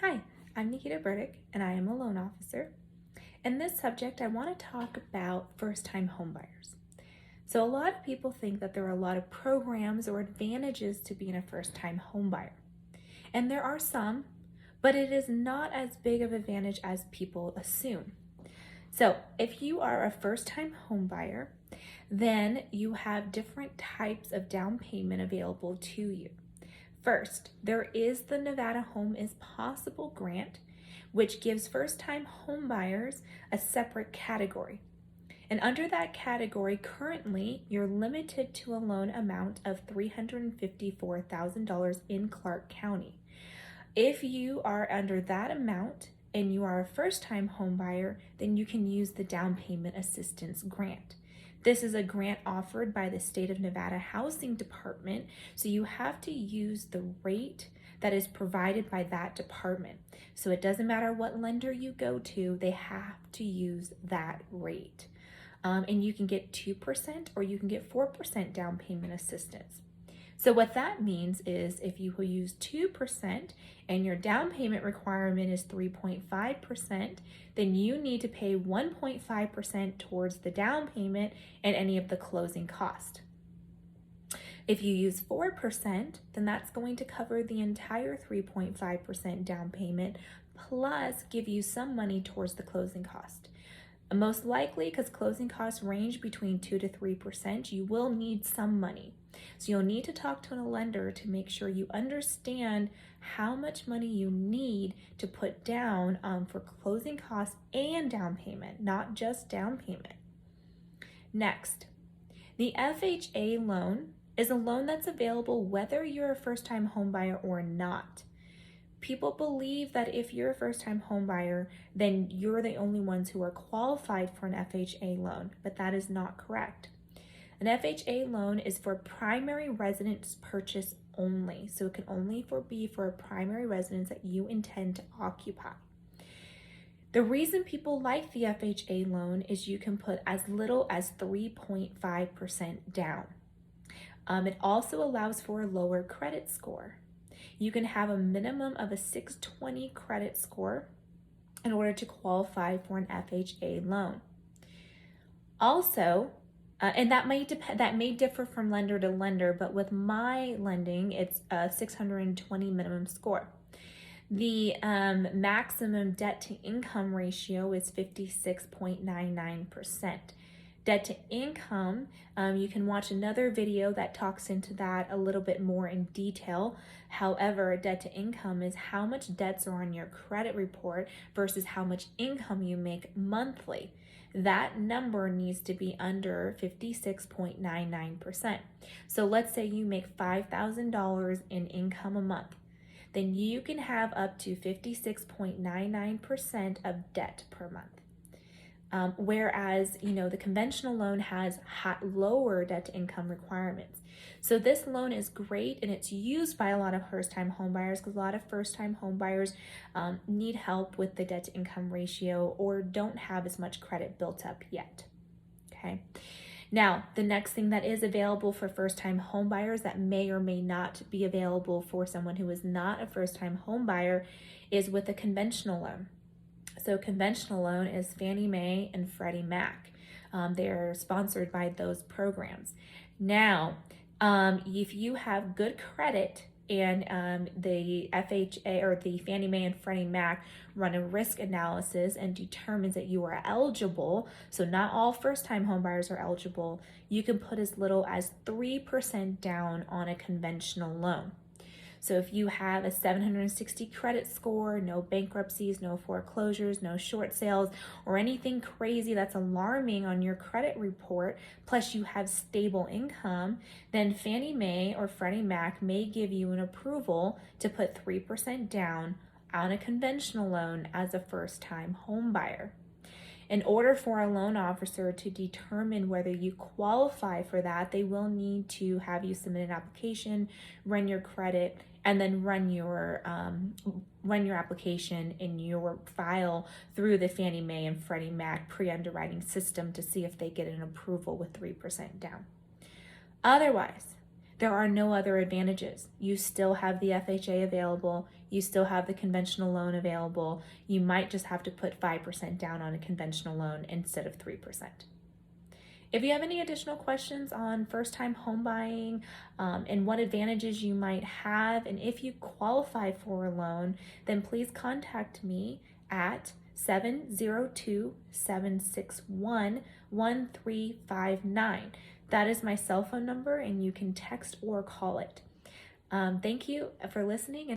Hi, I'm Nikita Burdick, and I am a loan officer. In this subject, I want to talk about first-time homebuyers. So a lot of people think that there are a lot of programs or advantages to being a first-time homebuyer. And there are some, but it is not as big of an advantage as people assume. So if you are a first-time homebuyer, then you have different types of down payment available to you. First, there is the Nevada Home is Possible grant, which gives first-time homebuyers a separate category. And under that category, currently, you're limited to a loan amount of $354,000 in Clark County. If you are under that amount and you are a first-time homebuyer, then you can use the down payment assistance grant. This is a grant offered by the State of Nevada Housing Department, so you have to use the rate that is provided by that department. So it doesn't matter what lender you go to, they have to use that rate. And you can get 2% or you can get 4% down payment assistance. So what that means is if you will use 2% and your down payment requirement is 3.5%, then you need to pay 1.5% towards the down payment and any of the closing cost. If you use 4%, then that's going to cover the entire 3.5% down payment plus give you some money towards the closing cost. Most likely, because closing costs range between 2 to 3%, you will need some money. So you'll need to talk to a lender to make sure you understand how much money you need to put down for closing costs and down payment, not just down payment. Next, the FHA loan is a loan that's available whether you're a first-time homebuyer or not. People believe that if you're a first-time homebuyer, then you're the only ones who are qualified for an FHA loan, but that is not correct. An FHA loan is for primary residence purchase only, so it can only be for a primary residence that you intend to occupy. The reason people like the FHA loan is you can put as little as 3.5% down. It also allows for a lower credit score. You can have a minimum of a 620 credit score in order to qualify for an FHA loan. Also, and that may differ from lender to lender, but with my lending, it's a 620 minimum score. The maximum debt to income ratio is 56.99%. Debt to income, you can watch another video that talks into that a little bit more in detail. However, debt to income is how much debts are on your credit report versus how much income you make monthly. That number needs to be under 56.99%. So let's say you make $5,000 in income a month. Then you can have up to 56.99% of debt per month. Whereas, the conventional loan has lower debt to income requirements. So this loan is great and it's used by a lot of first-time homebuyers because a lot of first-time homebuyers need help with the debt to income ratio or don't have as much credit built up yet. Okay. Now, the next thing that is available for first-time homebuyers that may or may not be available for someone who is not a first-time homebuyer is with a conventional loan. So conventional loan is Fannie Mae and Freddie Mac. They're sponsored by those programs. Now, if you have good credit and the FHA or the Fannie Mae and Freddie Mac run a risk analysis and determines that you are eligible, so not all first-time homebuyers are eligible, you can put as little as 3% down on a conventional loan. So if you have a 760 credit score, no bankruptcies, no foreclosures, no short sales, or anything crazy that's alarming on your credit report, plus you have stable income, then Fannie Mae or Freddie Mac may give you an approval to put 3% down on a conventional loan as a first-time home buyer. In order for a loan officer to determine whether you qualify for that, they will need to have you submit an application, run your credit, and then run your application in your file through the Fannie Mae and Freddie Mac pre-underwriting system to see if they get an approval with 3% down. Otherwise, there are no other advantages. You still have the FHA available. you still have the conventional loan available. You might just have to put 5% down on a conventional loan instead of 3%. If you have any additional questions on first-time home buying and what advantages you might have, and if you qualify for a loan, then please contact me at 702-761-1359. That is my cell phone number, and you can text or call it. Thank you for listening.